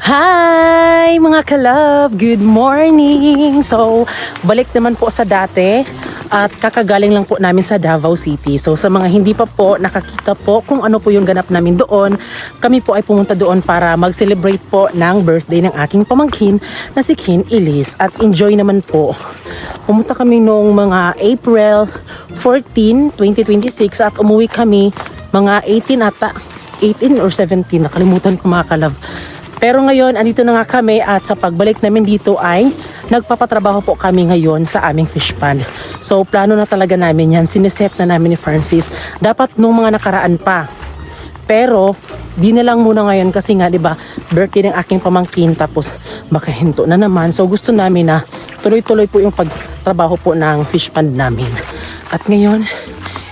Hi mga ka-love! Good morning! So, balik naman po sa dati at kakagaling lang po namin sa Davao City. So, sa mga hindi pa po nakakita po kung ano po yung ganap namin doon, kami po ay pumunta doon para mag-celebrate po ng birthday ng aking pamangkin na si Kin Elise. At enjoy naman po. Pumunta kami noong mga April 14, 2026 at umuwi kami mga 18 or 17, nakalimutan ko mga ka-love. Pero ngayon, andito na nga kami at sa pagbalik namin dito ay nagpapatrabaho po kami ngayon sa aming fish pond. So, plano na talaga namin yan. Siniset na namin ni Francis. Dapat nung mga nakaraan pa. Pero, di na lang muna ngayon kasi nga, di ba, birthday ng aking pamangkin tapos makahinto na naman. So, gusto namin na tuloy-tuloy po yung pagtrabaho po ng fish pond namin. At ngayon,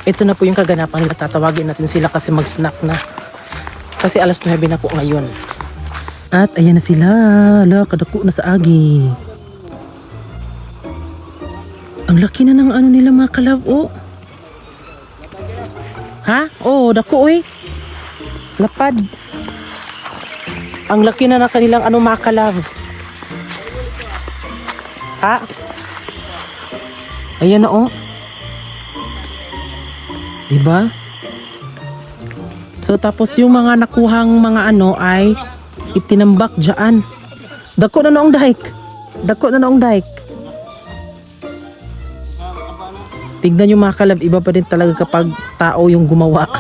ito na po yung kaganapan nila. Tatawagin natin sila kasi mag-snack na. Kasi alas 9 na po ngayon. At ayan na sila. Ala, kadako na sa agi. Ang laki na ng ano nila mga kalab. Oh. Ha? Oh, dako oy. Lapad. Ang laki na ng kanilang ano mga kalab. Ha? Ayan na oh. Diba? So tapos yung mga nakuhang mga ano ay itinambak dyan. Dako na noong dahik. Dako na noong dahik. Tignan yung mga kalab, iba pa din talaga kapag tao yung gumawa.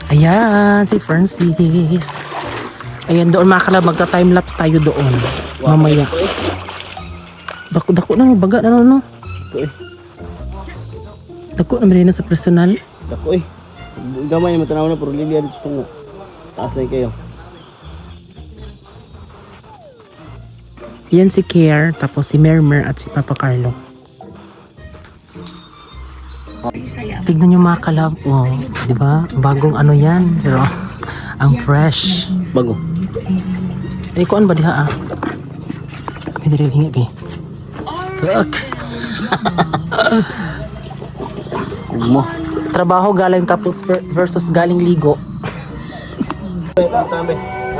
Ayan, si Francis. Ayan, doon mga kalab, magta-timelapse tayo doon. Mamaya. Dako na, baga na no. Dako na malina sa personal. Dako eh. Gamay yung matanaw na, pero lilia dito mo. Taas na kayo. Yan si Care, tapos si Mermer at si Papa Carlo. Tignan nyo mga kalab, oh, di ba? Bagong ano yan, pero ang fresh. Bago. Eh, kuan ba diha ah? May dirilingi ba? Look. Mo. Trabaho galing tapos versus galing ligo.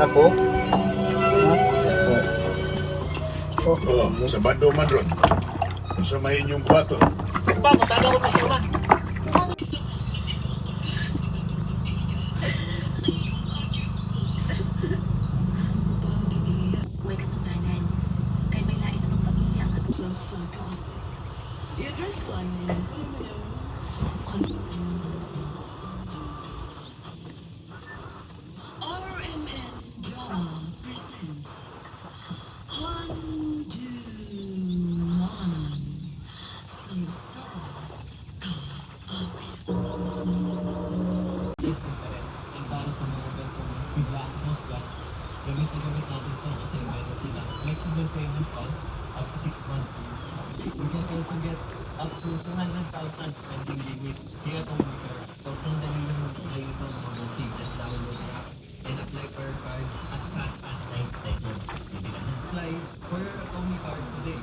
Ako? Oo, sa bando man ron. Samahin yung kwato. Gamit natin sa kasi meron sila. Flexible payment funds up to 6 months. You can also get up to 200,000 spending limit here at Home Care. So, kung dali lang mag-play ito ng overseas, just download the app and apply for your card as fast as 9 seconds. Pwede ka na apply for your Home Card today.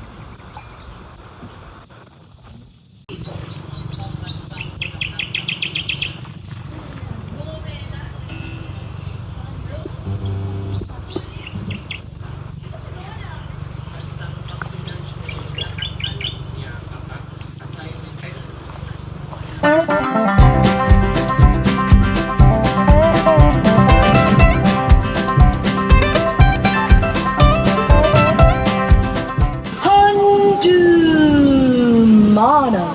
Mana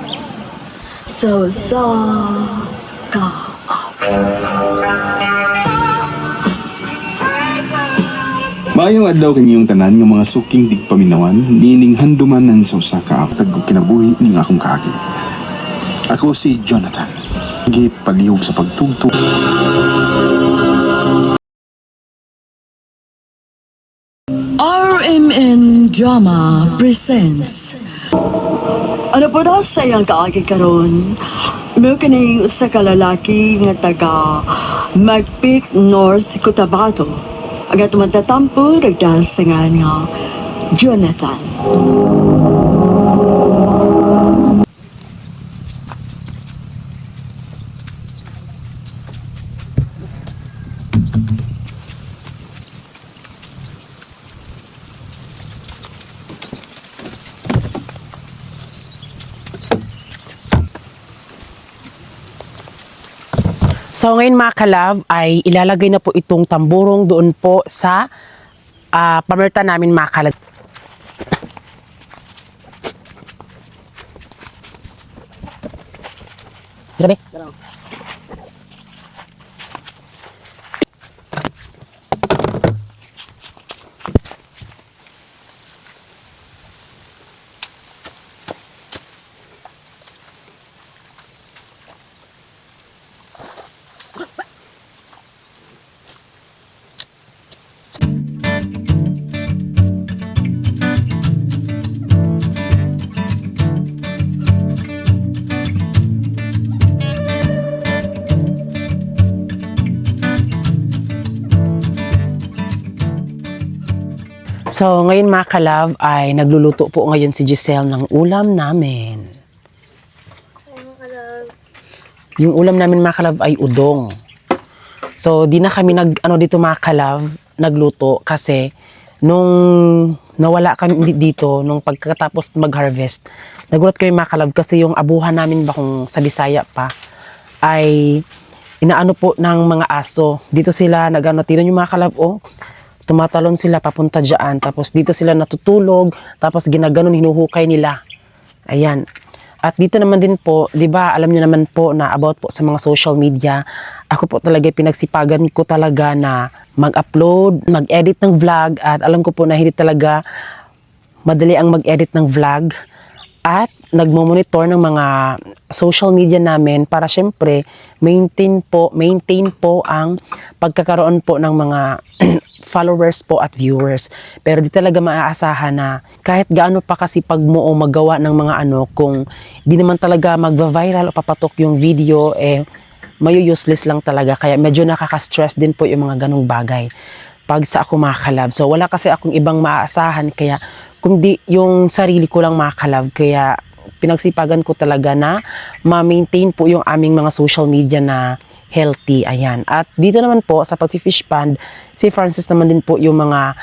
so sa ka. Maayong adlaw kanyang tanan ng mga suking digpaminawan, nining handuman ng sa ka kinabuhi ning akong kaagi. Ako si Jonathan. Gipalihog sa pagtugtog. RMN Drama presents. Ano po daw sa iyang kaagi karon? May kining usa ka lalaki nga taga Magpik North Cotabato. Agat matatampo nagdahil sa nga Jonathan. So ngayon mga kalab ay ilalagay na po itong tamburong doon po sa pamerta namin mga kalab. Grabe. So, ngayon mga kalab ay nagluluto po ngayon si Giselle ng ulam namin. Yung ulam namin mga kalab ay udong. So, di na kami dito mga kalab, nagluto kasi nung nawala kami dito, nung pagkatapos mag-harvest, nagulat kami mga kalab kasi yung abuhan namin ba kung sa Bisaya pa, ay inaano po ng mga aso. Dito sila tinan yung mga kalab, tumatalon sila papunta dyan, tapos dito sila natutulog, tapos ginaganon, hinuhukay nila. Ayan. At dito naman din po, di ba, alam nyo naman po na about po sa mga social media, ako po talaga pinagsipagan ko talaga na mag-upload, mag-edit ng vlog, at alam ko po na hindi talaga madali ang mag-edit ng vlog, at nagmo-monitor ng mga social media namin para syempre maintain po ang pagkakaroon po ng mga followers po at viewers. Pero di talaga maaasahan na kahit gaano pa kasi pag mo magawa ng mga kung di naman talaga magva-viral o papatok yung video, mayu-useless lang talaga. Kaya medyo nakaka-stress din po yung mga ganong bagay pag sa ako mga kalab. So wala kasi akong ibang maaasahan, kaya kundi yung sarili ko lang mga kalab. Kaya pinagsipagan ko talaga na ma-maintain po yung aming mga social media na healthy. Ayan. At dito naman po sa pag-fish pond, si Francis naman din po yung mga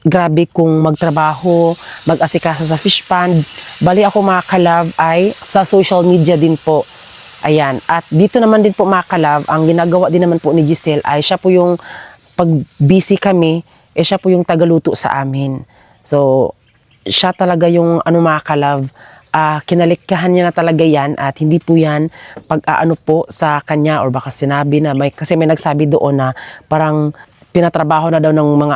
grabe kong magtrabaho, mag-asikaso sa fish pond. Bali ako mga kalab ay sa social media din po. Ayan. At dito naman din po mga kalab, ang ginagawa din naman po ni Giselle ay siya po yung pag busy kami, siya po yung tagaluto sa amin. So, siya talaga yung mga kalab, kinalikhahan niya na talaga yan, at hindi po yan pag po sa kanya or baka sinabi na kasi may nagsabi doon na parang pinatrabaho na daw ng mga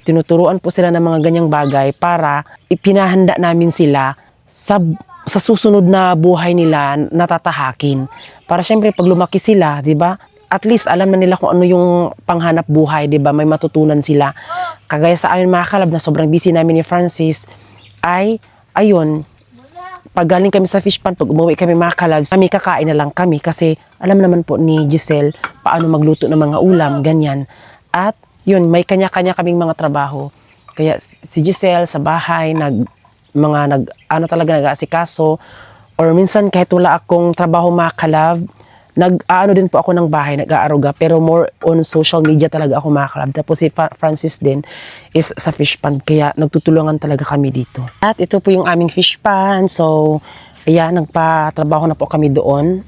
tinuturuan po sila ng mga ganyang bagay para ipinahanda namin sila sa susunod na buhay nila natatahakin. Para syempre pag lumaki sila, 'di ba? At least alam na nila kung ano yung panghanap buhay, 'di ba? May matutunan sila. Kagaya sa amin mga kalab na sobrang busy namin ni Francis ay ayun, pag galing kami sa fish pond, pag umuwi kami mga kalabs, kami kakain na lang kami kasi alam naman po ni Giselle paano magluto ng mga ulam, ganyan. At yun, may kanya-kanya kaming mga trabaho. Kaya si Giselle sa bahay, talaga nag-aasikaso, or minsan kahit wala akong trabaho mga kalab, din po ako ng bahay, nag-aaruga, pero more on social media talaga ako mga kalab. Tapos si Francis din is sa fish pond, kaya nagtutulungan talaga kami dito. At ito po yung aming fish pond. So, ayan, nagpatrabaho na po kami doon.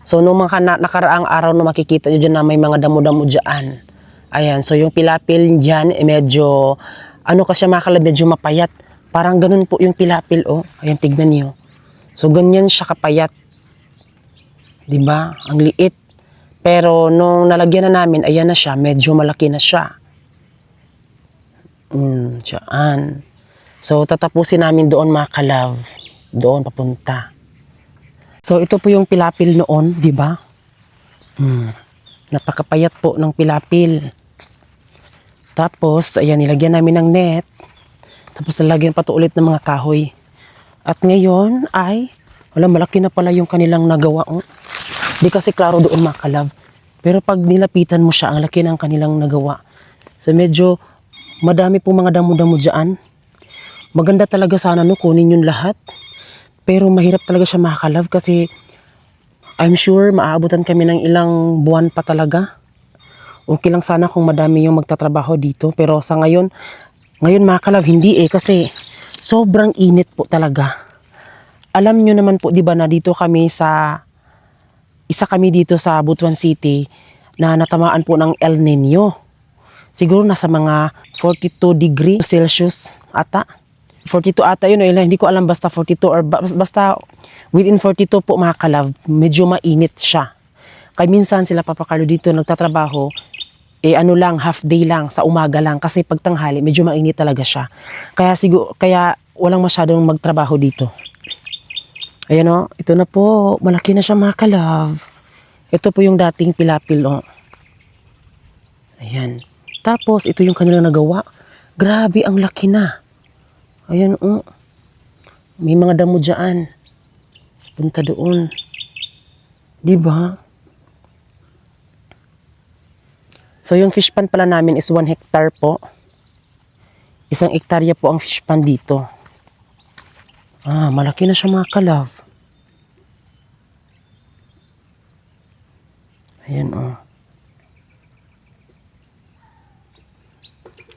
So, nung mga nakaraang araw na makikita nyo dyan na may mga damo-damo dyan. Ayan, so yung pilapil dyan, medyo, kasi mga kalab, medyo mapayat. Parang ganun po yung pilapil, Ayan, tignan nyo. So, ganyan siya kapayat. Diba? Ang liit. Pero nung nalagyan na namin, ayan na siya, medyo malaki na siya. Diyan. So, tatapusin namin doon mga kalab. Doon papunta. So, ito po yung pilapil noon, diba? Napakapayat po ng pilapil. Tapos, ayan, nilagyan namin ng net. Tapos, nalagyan pa to ulit ng mga kahoy. At ngayon ay, malaki na pala yung kanilang nagawa, Di kasi klaro doon mga kalab. Pero pag nilapitan mo siya, ang laki ng kanilang nagawa. So medyo madami po mga damo-damo dyan. Maganda talaga sana kunin yun lahat. Pero mahirap talaga siya mga kalab kasi I'm sure maaabutan kami ng ilang buwan pa talaga. Okay lang sana kung madami yung magtatrabaho dito. Pero sa ngayon mga kalab, hindi kasi sobrang init po talaga. Alam nyo naman po, di ba, na dito kami sa isa kami dito sa Butuan City na natamaan po ng El Nino. Siguro nasa mga 42 degree Celsius ata. 42 ata yun, hindi ko alam, basta 42 or basta within 42 po mga kalab, medyo mainit siya. Kaya minsan sila Papa Carlo dito nagtatrabaho, ano lang, half day lang, sa umaga lang, kasi pag tanghali, medyo mainit talaga siya. Kaya walang masyadong magtrabaho dito. Ayan o, ito na po, malaki na siya mga kalab. Ito po yung dating pilapil o. Ayan. Tapos, ito yung kanilang nagawa. Grabe, ang laki na. Ayan o. May mga damo dyan. Punta doon. Diba? So, yung fish pond pala namin is 1 hectare po. 1 hektarya po ang fish pond dito. Malaki na siya mga kalab. Ayan o.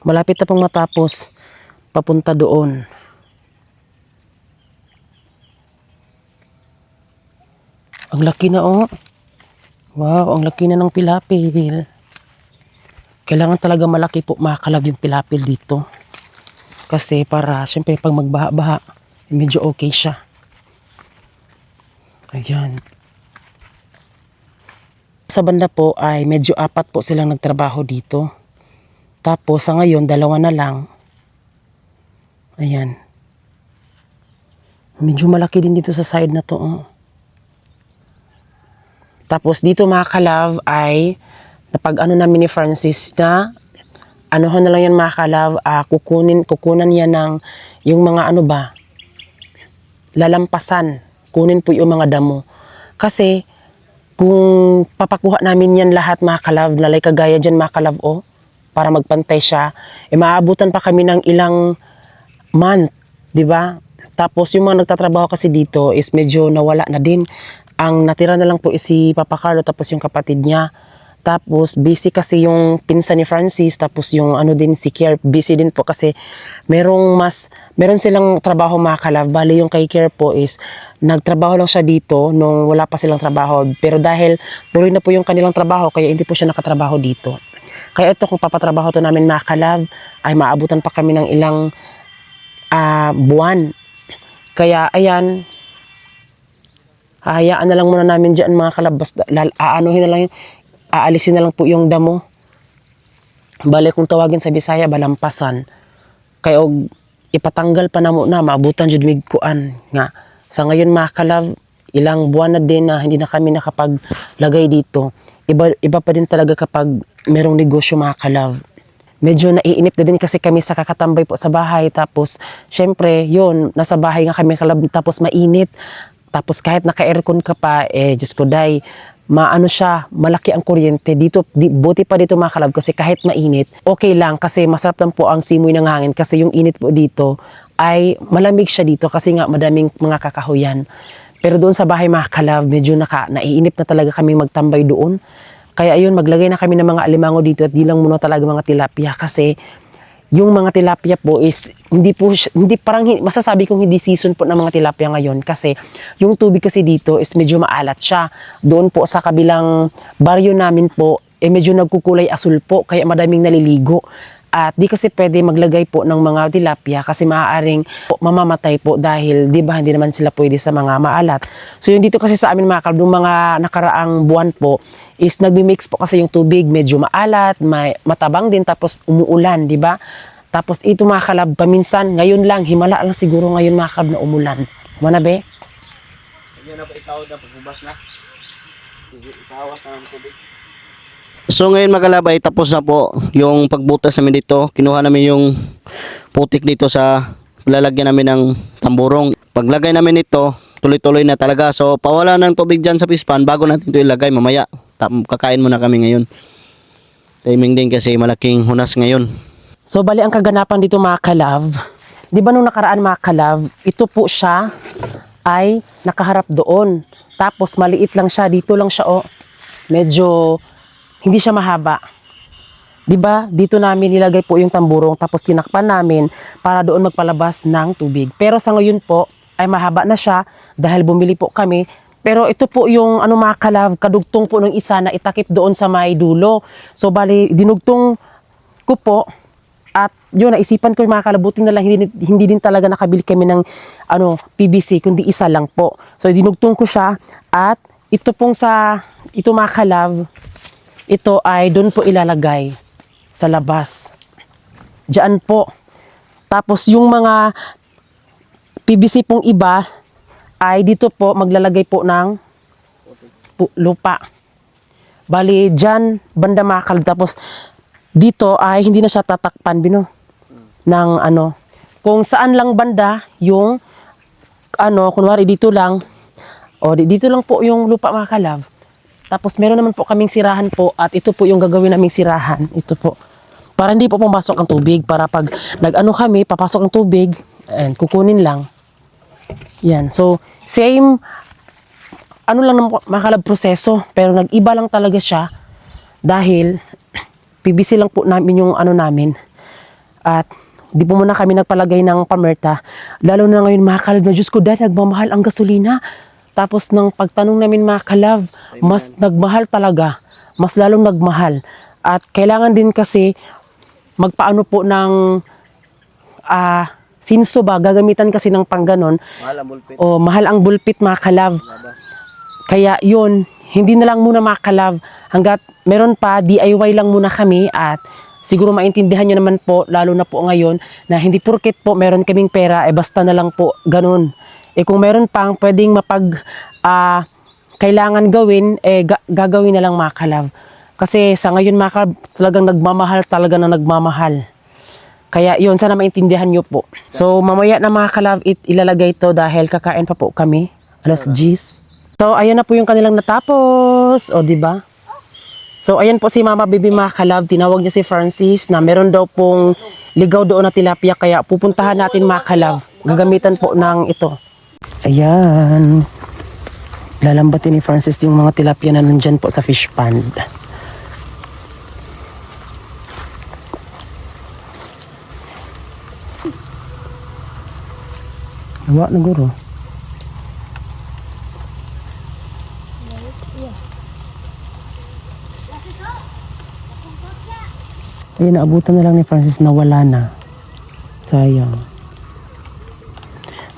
Malapit na pong matapos. Papunta doon. Ang laki na o. Wow, ang laki na ng pilapil. Kailangan talaga malaki po mga kalab yung pilapil dito. Kasi para, syempre pag magbaha-baha, medyo okay siya. Ayan. Sa banda po ay medyo 4 po silang nagtrabaho dito. Tapos sa ngayon, 2 na lang. Ayan. Medyo malaki din dito sa side na to. Oh. Tapos dito mga kalab ay napag-ano namin ni Francis na anuhan na lang yan mga kalab, kukunan yan ng yung mga lalampasan. Kunin po yung mga damo. Kasi kung papakuha namin yan lahat mga kalab, lalay kagaya dyan mga kalab para magpantay siya, maabutan pa kami ng ilang month, di ba? Tapos yung mga nagtatrabaho kasi dito is medyo nawala na din. Ang natira na lang po is si Papa Carlo tapos yung kapatid niya. Tapos busy kasi yung pinsan ni Francis, tapos yung din si Kier, busy din po kasi meron silang trabaho mga kalab. Bali yung kay Kier po is nagtrabaho lang siya dito nung wala pa silang trabaho. Pero dahil tuloy na po yung kanilang trabaho, kaya hindi po siya nakatrabaho dito. Kaya ito, kung papatrabaho to namin mga kalab, ay maabutan pa kami ng ilang buwan. Kaya ayan, hayaan na lang muna namin dyan mga kalab. Basta aalisin na lang po yung damo. Bale kung tawagin sa Bisaya, balampasan. Kaya ipatanggal pa na muna, maabutan dyan migkuan. Nga, sa ngayon mga kalab, ilang buwan na din na hindi na kami nakapaglagay dito. Iba pa din talaga kapag merong negosyo mga kalab. Medyo naiinip na din kasi kami sa kakatambay po sa bahay. Tapos, syempre, yun, nasa bahay nga kami kalab, tapos mainit. Tapos kahit naka-aircon ka pa, Diyos ko day, malaki ang kuryente. Buti pa dito mga kalab kasi kahit mainit, okay lang kasi masarap lang po ang simoy ng hangin kasi yung init po dito ay malamig siya dito kasi nga madaming mga kakahuyan. Pero doon sa bahay mga kalab, medyo naiinip na talaga kami magtambay doon. Kaya ayun, maglagay na kami ng mga alimango dito at di lang muna talaga mga tilapia kasi yung mga tilapia po is masasabi kong hindi season po ng mga tilapia ngayon kasi yung tubig kasi dito is medyo maalat siya. Doon po sa kabilang baryo namin po medyo nagkukulay asul po kaya madaming naliligo. At di kasi pwede maglagay po ng mga tilapia kasi maaaring mamamatay po dahil di ba hindi naman sila pwede sa mga maalat. So yung dito kasi sa amin mga kalab, mga nakaraang buwan po is nagmi-mix po kasi yung tubig, medyo maalat, matabang din tapos umuulan, di ba? Tapos ito mga kalab, paminsan, ngayon lang, himala lang siguro ngayon mga kalab na umulan. Mana be? Yan na ba ikaw na pagbubas na? Itawas na ng tubig. So ngayon magalabay, tapos na po yung pagbutas namin dito. Kinuha namin yung putik dito sa lalagyan namin ng tamburong. Paglagay namin ito, tuloy-tuloy na talaga. So pawala ng tubig dyan sa pispan bago natin ito ilagay mamaya. Kakain muna kami ngayon. Timing din kasi malaking hunas ngayon. So bali ang kaganapan dito mga kalab, di ba nung nakaraan mga kalab, ito po siya ay nakaharap doon. Tapos maliit lang siya, dito lang siya medyo hindi siya mahaba. 'Di ba? Dito namin nilagay po yung tamburong tapos tinakpan namin para doon magpalabas ng tubig. Pero sa ngayon po ay mahaba na siya dahil bumili po kami Pero ito po yung ano mga kalab, kadugtong po ng isa na itakip doon sa may dulo. So bali, dinugtong ko po at yun, naisipan ko mga kalabutin na lang, hindi din talaga nakabili kami ng ano, PVC, kundi isa lang po. So dinugtong ko siya at ito pong ito mga kalab, ito ay doon po ilalagay sa labas. Diyan po. Tapos yung mga PVC pong iba, ay dito po maglalagay po ng lupa. Bali, dyan, banda makal. Tapos, dito ay hindi na siya tatakpan, ng ano. Kung saan lang banda, yung, ano, kunwari dito lang, dito lang po yung lupa mga kalab. Tapos, meron naman po kaming sirahan po, at ito po yung gagawin naming sirahan. Ito po. Para hindi po pumasok ang tubig. Para pag nag-ano kami, papasok ang tubig, and kukunin lang. Yan. So, same, ano lang ng makalab proseso, pero nag-iba lang talaga siya dahil PVC lang po namin yung ano namin. At di po muna kami nagpalagay ng pamerta. Lalo na ngayon makalab na, Diyos ko dahil nagmamahal ang gasolina. Tapos nang pagtanong namin makalab, mas nagmahal talaga. Mas lalong nagmahal. At kailangan din kasi magpaano po ng sinso ba, gagamitan kasi ng pangganon. Mahal ang bulpit. O mahal ang bulpit mga kalab. Kaya yun, hindi na lang muna mga kalab. Hanggat meron pa, DIY lang muna kami at siguro maintindihan nyo naman po, lalo na po ngayon, na hindi porket po meron kaming pera, basta na lang po ganun. Kung meron pang pwedeng kailangan gawin, gagawin na lang mga kalab. Kasi sa ngayon mga kalab, talagang nagmamahal, talaga na nagmamahal. Kaya yun, sana maintindihan nyo po. So, mamaya na mga kalab, ilalagay to dahil kakain pa po kami. Alas 10. So, ayan na po yung kanilang natapos. O, diba? So, ayan po si Mama Baby mga kalab. Tinawag niya si Francis na meron daw pong ligaw doon na tilapia. Kaya pupuntahan natin mga kalab. Gagamitan po ng ito. Ayan. Lalambatin ni Francis yung mga tilapia na nandyan po sa fish pond. Gawa na guro. Ayun, naabutan na lang ni Francis na wala na. Sayang.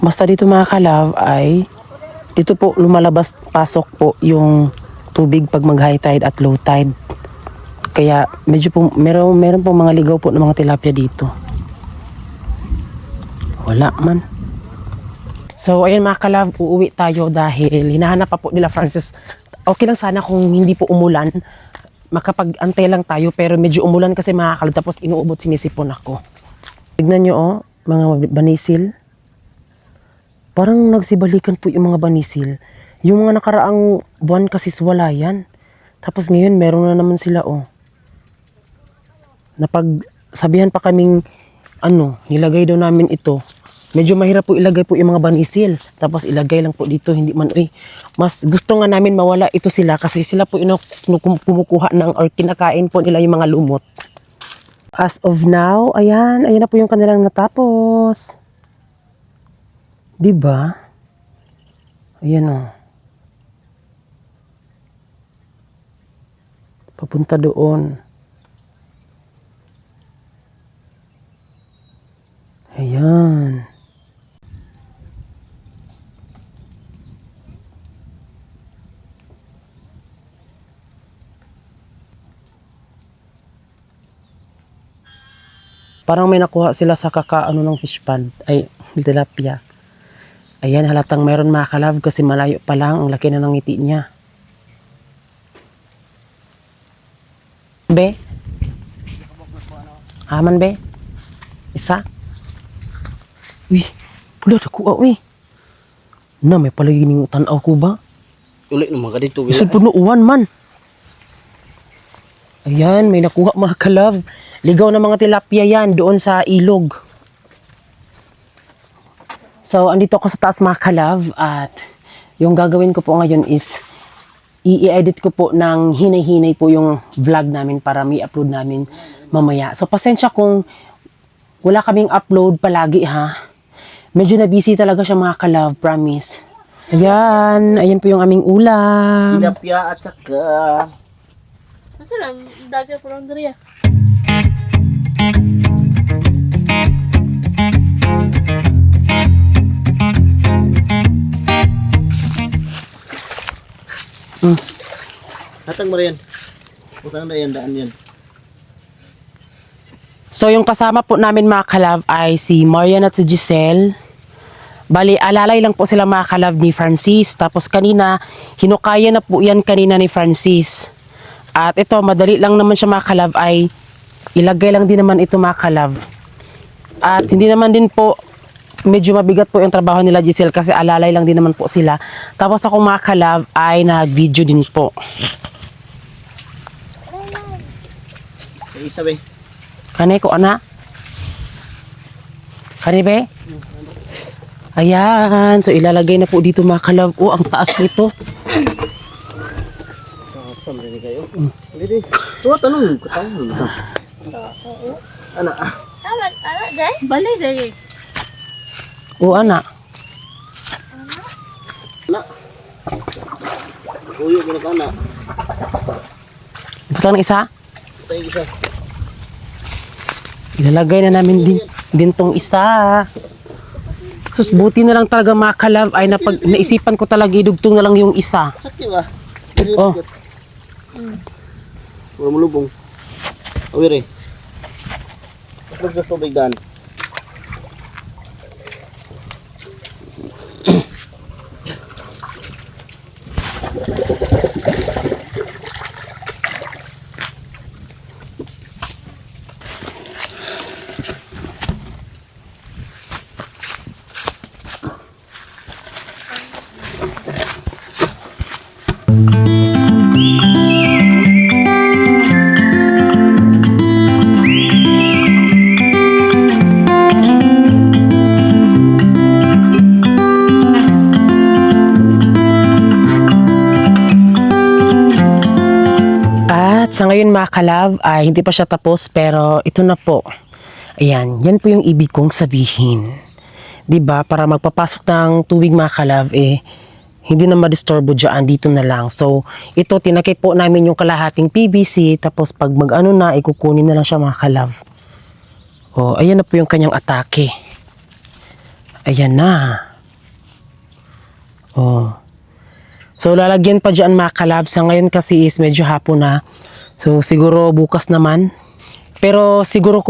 Basta dito mga kalab ay dito po lumalabas pasok po yung tubig pag mag high tide at low tide. Kaya medyo po meron po mga ligaw po ng mga tilapia dito. Wala man. So, ayan mga kalab, uuwi tayo dahil hinahanap pa po nila Francis. Okay lang sana kung hindi po umulan. Makapag-antay lang tayo pero medyo umulan kasi mga kalab tapos inuubot sinisipon ako. Tignan nyo mga banisil. Parang nagsibalikan po yung mga banisil. Yung mga nakaraang buwan kasi wala yan. Tapos ngayon meron na naman sila Napagsabihan pa kaming nilagay daw namin ito. Medyo mahirap po ilagay po yung mga banisil. Tapos ilagay lang po dito, hindi man, mas gusto nga namin mawala ito sila kasi sila po kumukuha ng or kinakain po nila yung mga lumot. As of now, ayan na po yung kanilang natapos. Diba? Ayan Papunta doon. Ayan. Parang may nakuha sila sa kakaano ng fish pond. Ay, tilapia. Ayan, halatang mayroon mga kalab kasi malayo pa lang. Ang laki na ng ngiti niya. Be? Haman be? Isa? Uy, pula nakuha na may palagi ning tanaw ko ba? Ulit naman ka dito. Isod po uwan man. Ayan, may nakuha mga kalab. Ligaw na mga tilapia yan doon sa ilog. So, andito ako sa taas mga kalab at yung gagawin ko po ngayon is i-edit ko po ng hinay-hinay po yung vlog namin para may upload namin mamaya. So, pasensya kung wala kaming upload palagi ha. Medyo na busy talaga siya mga kalab, promise. Ayan po yung aming ulam. Tilapia at saka Masa lang, dati po lang dali ah. hatang mo rin. Putang na yan, daan yan. So yung kasama po namin mga kalab ay si Marian at si Giselle. Bali, alalay lang po sila mga kalab ni Francis. Tapos kanina, hinukaya na po yan kanina ni Francis. At ito, madali lang naman siya mga kalab ay ilagay lang din naman ito mga kalab. At hindi naman din po, medyo mabigat po yung trabaho nila Giselle kasi alalay lang din naman po sila. Tapos ako mga kalab ay nag-video din po. Sa isa ba? Kani ko ana? Kani be? Ayan. So ilalagay na po dito mga kalab. Oh, ang taas nito. Saan rin kayo? Hindi. So, tanong. Katawin. Ana. Ala, day? Bali, day. Oh, ana. Ana. Uyo, ginagana. Butang ng isa. Tayo isa. Ilalagay na namin din tong isa. Sus, buti na lang talaga mga kalab ay naisipan ko talaga idugtong na lang yung isa. Sakti ba? Oh. Wala mo lubong. Awir eh. Tapos sa tubig daan. At sa ngayon mga kalab ay hindi pa siya tapos pero ito na po. Ayan, yan po yung ibig kong sabihin. 'Di ba? Para magpapasok ng tubig mga kalab hindi na madisturbo dyan, dito na lang. So, ito tinakip po namin yung kalahating PVC tapos pag mag-ano na, ikukunin na lang siya mga kalab. Oh, ayan na po yung kanyang atake. Ayan na. Oh. So, lalagyan pa dyan mga kalab. Sa ngayon kasi is medyo hapon na. So, siguro bukas naman. Pero siguro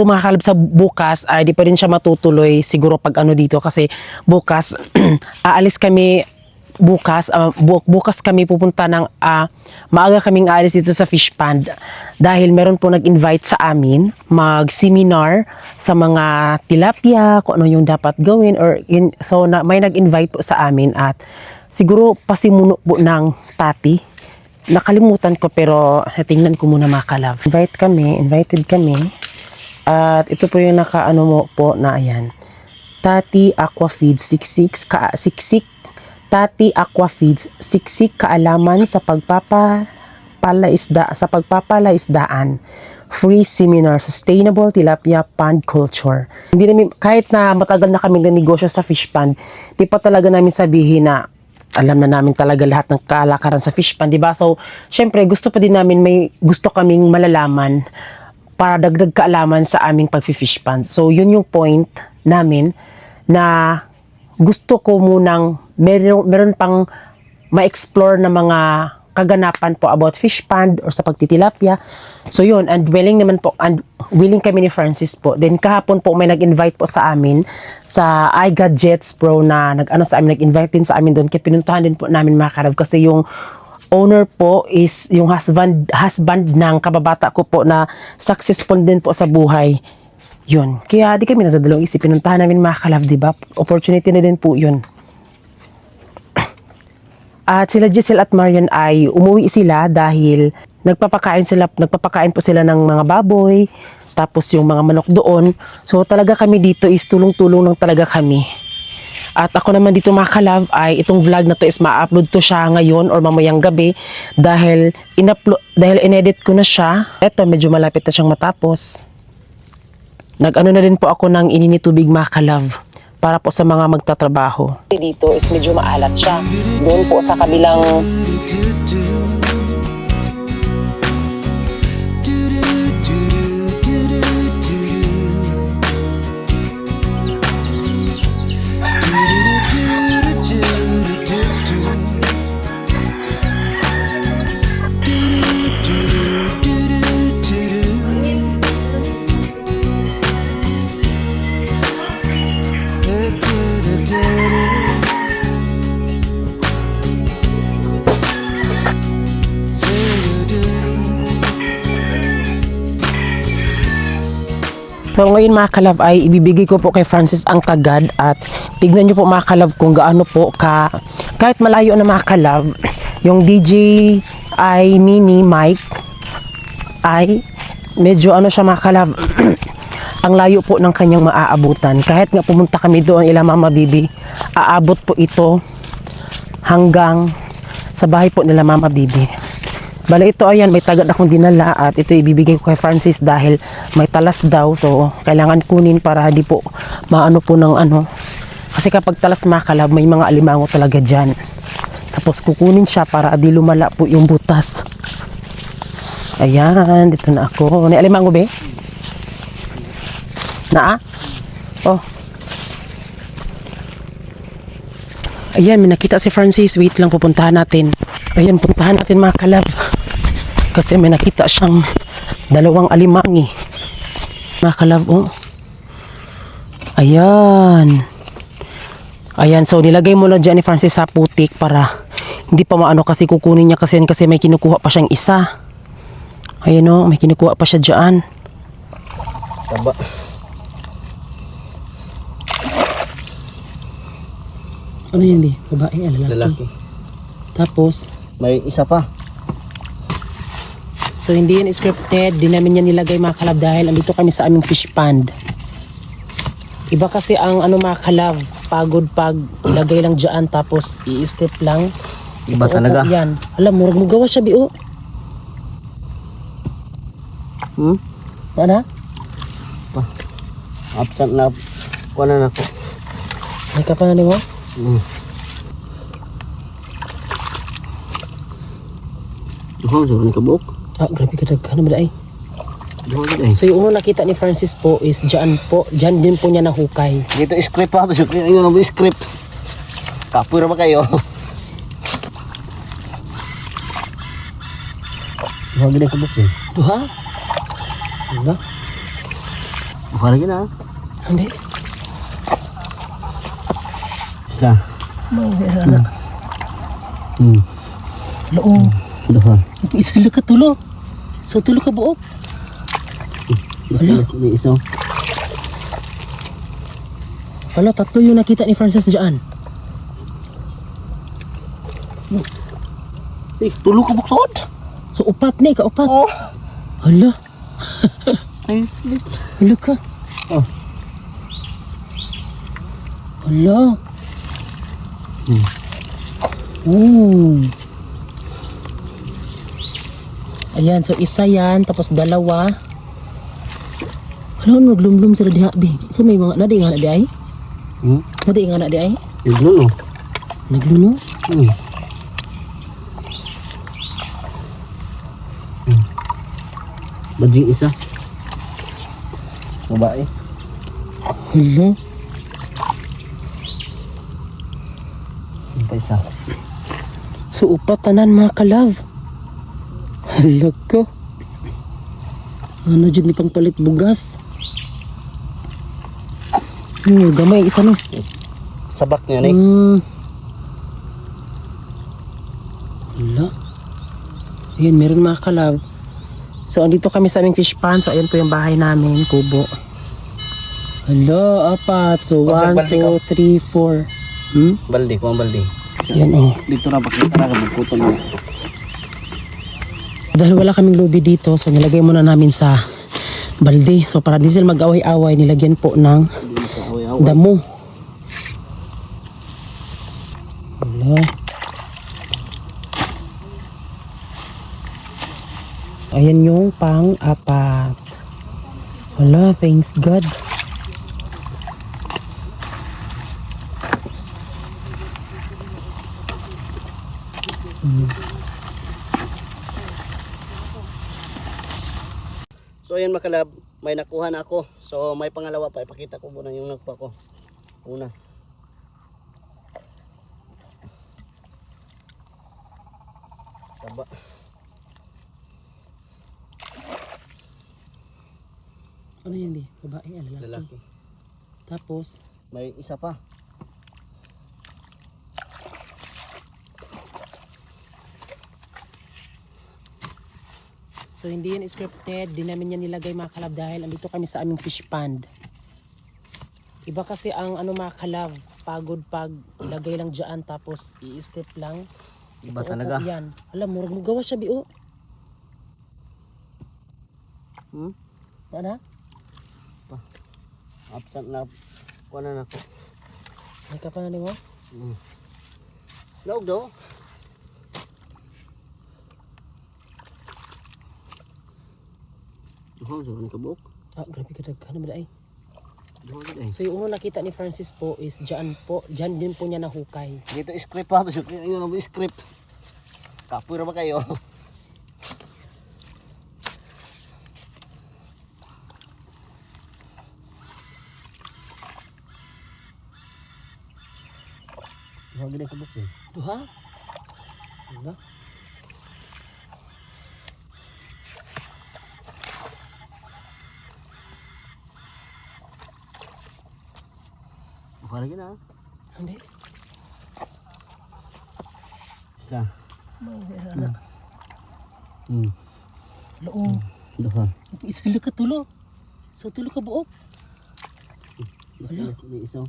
mga kalab sa bukas ay di pa rin siya matutuloy. Siguro pag ano dito kasi bukas aalis kami bukas kami pupunta ng maaga kaming aalis dito sa fish pond dahil meron po nag-invite sa amin mag-seminar sa mga tilapia, kung ano yung dapat gawin may nag-invite po sa amin at siguro pasimuno po ng tati. Nakalimutan ko pero tingnan ko muna mga kalab. Invited kami. At ito po yung nakaano mo po na ayan. Tati Aqua Feeds siksik Tati Aqua Feeds siksik kaalaman sa pagpapalaisdaan. Free seminar Sustainable Tilapia Pond Culture. Hindi namin kahit na matagal na kaming negosyo sa fish pond, di pa talaga namin sabihin na alam na namin talaga lahat ng kalakaran sa fish pond, di ba? So, syempre, gusto pa din namin, may gusto kaming malalaman para dagdag kaalaman sa aming pag-fish pond. So, yun yung point namin na gusto ko munang meron pang ma-explore na mga kaganapan po about fish pond or sa pagtitilapia. So yun, and willing kami ni Francis po. Then kahapon po may nag-invite po sa amin sa iGadgets Pro na nag-invite din sa amin doon. Kaya pinuntahan din po namin mga karab kasi yung owner po is yung husband ng kababata ko po na successful din po sa buhay. Yun. Kaya di kami nadadalawang isip. Pinuntahan namin mga kalab, diba? Opportunity na din po yun. At sila Giselle at Marian ay umuwi sila dahil nagpapakain po sila ng mga baboy, tapos yung mga manok doon. So talaga kami dito is tulong-tulong lang talaga kami. At ako naman dito mga kalab ay itong vlog na to is ma-upload to siya ngayon or mamayang gabi dahil inedit ko na siya. Eto medyo malapit na siyang matapos. Nag-ano na din po ako ng ininitubig mga kalab para po sa mga magtatrabaho. Dito is medyo maalat siya. Doon po sa kabilang So ngayon mga kalab ay ibibigay ko po kay Francis ang tagad at tignan nyo po mga kalab kung gaano po kahit malayo na mga kalab, yung DJI mini mic ay medyo ano siya mga kalab ang layo po ng kanyang maaabutan. Kahit nga pumunta kami doon ila Mama Bibi, aabot po ito hanggang sa bahay po nila Mama Bibi. Bale ito ayan, may tagad akong dinala at ito ibibigay ko kay Francis dahil may talas daw, so kailangan kunin para di po maano po ng ano, kasi kapag talas mga kalab may mga alimango talaga dyan. Tapos kukunin siya para di lumala po yung butas. Ayan, dito na ako. May alimango be? Naa? Oh. Ayan, may nakita si Francis. Wait lang, pupuntahan natin. Ayan, puntahan natin mga kalab. Kasi may nakita siyang dalawang alimangi. Mga kalab, oh. Ayan. Ayan, so nilagay mo na dyan ni Francis sa putik para hindi pa maano kasi kukunin niya kasi may kinukuha pa siyang isa. Ayan o, may kinukuha pa siya dyan. Taba. Ano yan di? Babae, lalaki. Tapos, May isa pa. so hindi yan scripted, di namin yan nilagay mga kalab dahil andito kami sa aming fish pond. Iba kasi ang ano mga kalab, pagod pag ilagay lang dyan tapos i-script lang. Iba Ito, talaga. oh, yan. Alam, murag mo gawa siya biyo. Ano? Absent na. Kuha na ako. May ka pa na mo? Duhang sa ni kabuk. Ah, grabe ka daghan naman ay. Duhang gid ay. So yung unang nakita ni Francis po is dyan po, dyan din po niya nahukay. Dito script pa, besok yung ano script. Kapoy ra ba kayo? Duhang gid kabuk eh. Duha? Ano? Duhang lagi na. Hindi. Isa. Mawira na. Loo. Duha. Ito isa lang ka tulo. So tulo ka buok. Hala, may isa. Hala, tatlo yung nakita ni Francis dyan. Eh, tulo ka buksod. So upat na, ika-upat. Oh. Hala. Ay, Hala ka. Oh. Hala. Oh. Ayan, so isa yan, tapos dalawa. Ano, naglumlum sila diha, be. So may mga, nadi nga na di ay? Nadi nga na di ay? Nagluno. Nagluno? Badjing isa. Babae. Hala. Yung pa isa. So upat tanan mga kalab. Hala ko. Ano dyan ni pang palit bugas? Gamay isa no. Sabak niya ni. Hala. Ayan, meron mga kalab. So andito kami sa aming fish pond. So ayan po yung bahay namin, kubo. Hala, apat. So 1, 2, 3, 4. Balde, kuha ang balde. Ayan oh. Dito na pakita na kabugkutan mo. Dahil wala kaming lobby dito, so nilagay muna namin sa balde. So para di sila mag-away-away, nilagyan po ng damo. Wala. Ayan yung pang-apat. Wala, thanks God. So ayan mga kalab, may nakuha na ako. So may pangalawa pa, ipakita ko muna yung nakuha ko. Una. Taba. Ano yan, Bi? Babae, lalaki. Lalaki. Tapos, May isa pa. so hindi yan scripted, di namin yan nilagay mga kalab dahil andito kami sa aming fish pond. Iba kasi ang ano mga kalab, pagod pag ilagay lang dyan tapos i-script lang. Iba Ito, talaga. oo, yan. Alam, murag mo gawa siya, Bi, oh. Ano? Absent na. Kuha na ako. May ka pa na mo? Laog daw. Duhang sa ka buok. Ah, grabe ka daghan naman ay. Duhang ka eh. So yung unang nakita ni Francis po is dyan po, dyan din po niya nahukay. Dito script pa, basok yung script. Kapoy ra ba kayo? Duhang gini ka buok eh. Duha? Diba? Buka lagi na. Hindi. Isa. Ano? Loo. Duha. Isa lang ka tulo. So tulo ka buok. Wala. May isa.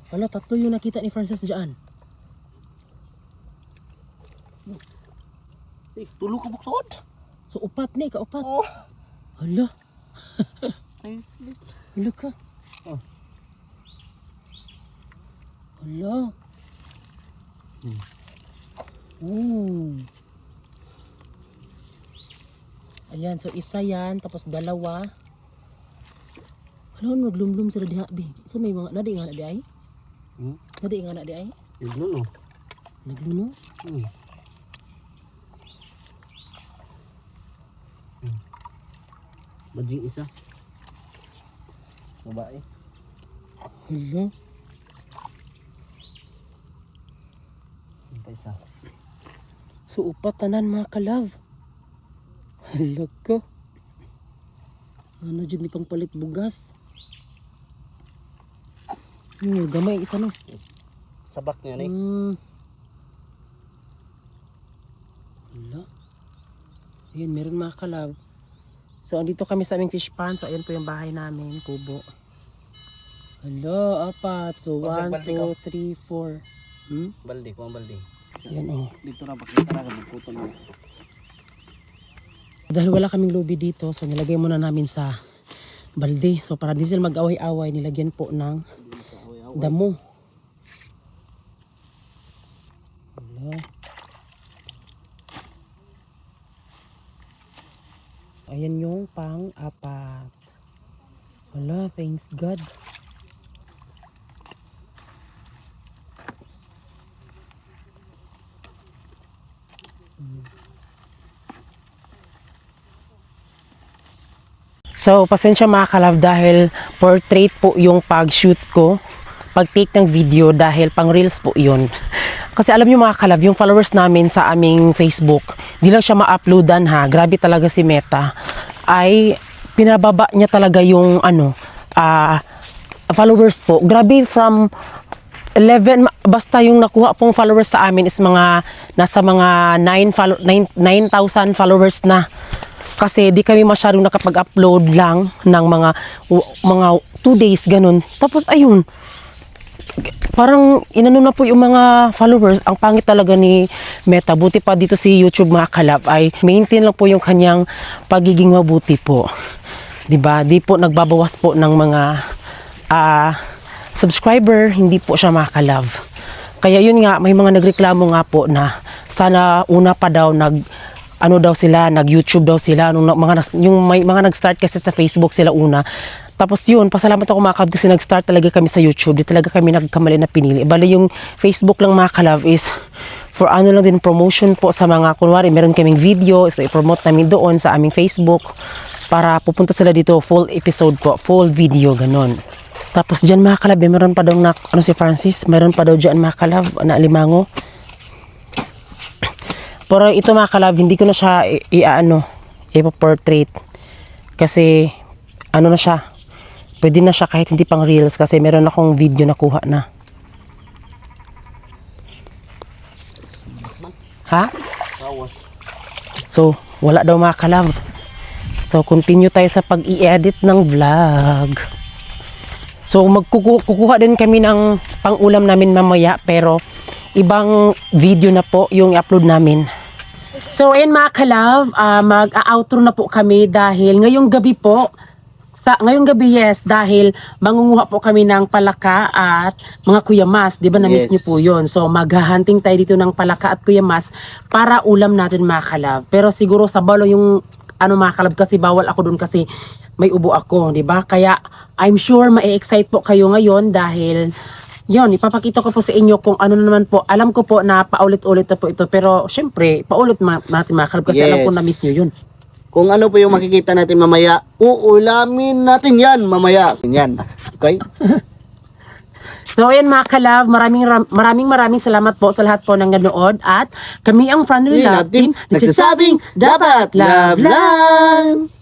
Wala, tatlo yung nakita ni Francis dyan. Eh, tulo ka buksod. So upat ni, kaupat. Oh. Hala. Ay, Hala ka. Oh. Hala. Ayan, so isa yan, tapos dalawa. Ano, naglumlum sila diha, Bi. So may mga, nadi nga na di ay? Nadi nga na di ay? Nagluno. Nagluno? Badjing isa. Babae. Hala. Yung pa isa. So upat tanan mga kalab. Hala ka. Ano dyan ni pang palit bugas? Gamay isa no. Sabak niya ni. Hala. Ayan, meron mga kalab. So andito kami sa aming fish pond. So ayan po yung bahay namin, kubo. Hala, apat. So 1, 2, 3, 4. Baldi, kuha baldi. Ayan oh. Dito na pakita na kabukutong mo. Dahil wala kaming lobby dito, so nilagay muna namin sa balde. So para di sila mag-away-away, nilagyan po ng damo. Hala. Ayan yung pang-apat. Hala, thanks God. So, pasensya mga kalab dahil portrait po yung pag-shoot ko, pag-take ng video dahil pang reels po yun. Kasi alam nyo mga kalab, yung followers namin sa aming Facebook, di lang siya ma-uploadan ha, grabe talaga si Meta, ay pinababa niya talaga yung followers po. Grabe from 11, basta yung nakuha pong followers sa amin is mga, nasa mga 9,000 followers na. Kasi di kami masyadong nakapag-upload lang ng mga 2 days ganun. Tapos ayun, parang inano na po yung mga followers. Ang pangit talaga ni Meta. Buti pa dito si YouTube mga kalab ay maintain lang po yung kanyang pagiging mabuti po. 'Di ba? Di po nagbabawas po ng mga subscriber, hindi po siya mga kalab. Kaya yun nga, may mga nagreklamo nga po na sana una pa daw nag-YouTube daw sila, yung mga nag-start kasi sa Facebook sila una, Tapos yun, pasalamat ako mga kalab kasi nag-start talaga kami sa YouTube. Di talaga kami nagkamali na pinili. Bali yung Facebook lang mga kalab is for ano lang din, promotion po sa mga, kunwari meron kaming video, so i-promote namin doon sa aming Facebook para pupunta sila dito, full episode po, full video, ganon. Tapos dyan mga kalab, meron pa daw na, ano si Francis, meron pa daw dyan mga kalab, na alimango. Pero ito mga kalab, hindi ko na siya ipa-portrait kasi ano na siya, pwede na siya kahit hindi pang reels kasi meron akong video na kuha na. Ha? So, wala daw mga kalab. So, continue tayo sa pag-i-edit ng vlog. So, kukuha din kami ng pang-ulam namin mamaya pero ibang video na po yung i-upload namin. So, ayan mga kalab, mag-outro na po kami dahil ngayong gabi po, ngayong gabi, yes, dahil mangunguha po kami ng palaka at mga kuyamas, di ba na-miss niyo po yun. So maghahunting tayo dito ng palaka at kuyamas para ulam natin mga kalab. Pero siguro sa balo yung mga kalab kasi bawal ako dun kasi may ubo ako, di ba? Kaya I'm sure ma-excite po kayo ngayon dahil yun, ipapakita ko po sa inyo kung ano naman po. Alam ko po na paulit-ulit na po ito pero syempre, paulit natin mga kalab kasi alam ko na-miss niyo yun. Kung ano po yung makikita natin mamaya, uulamin natin yan mamaya. Yan. Okay? So ayan mga kalab, maraming salamat po sa lahat po ng nanood at kami ang Family Love Team nagsasabing dapat love lang!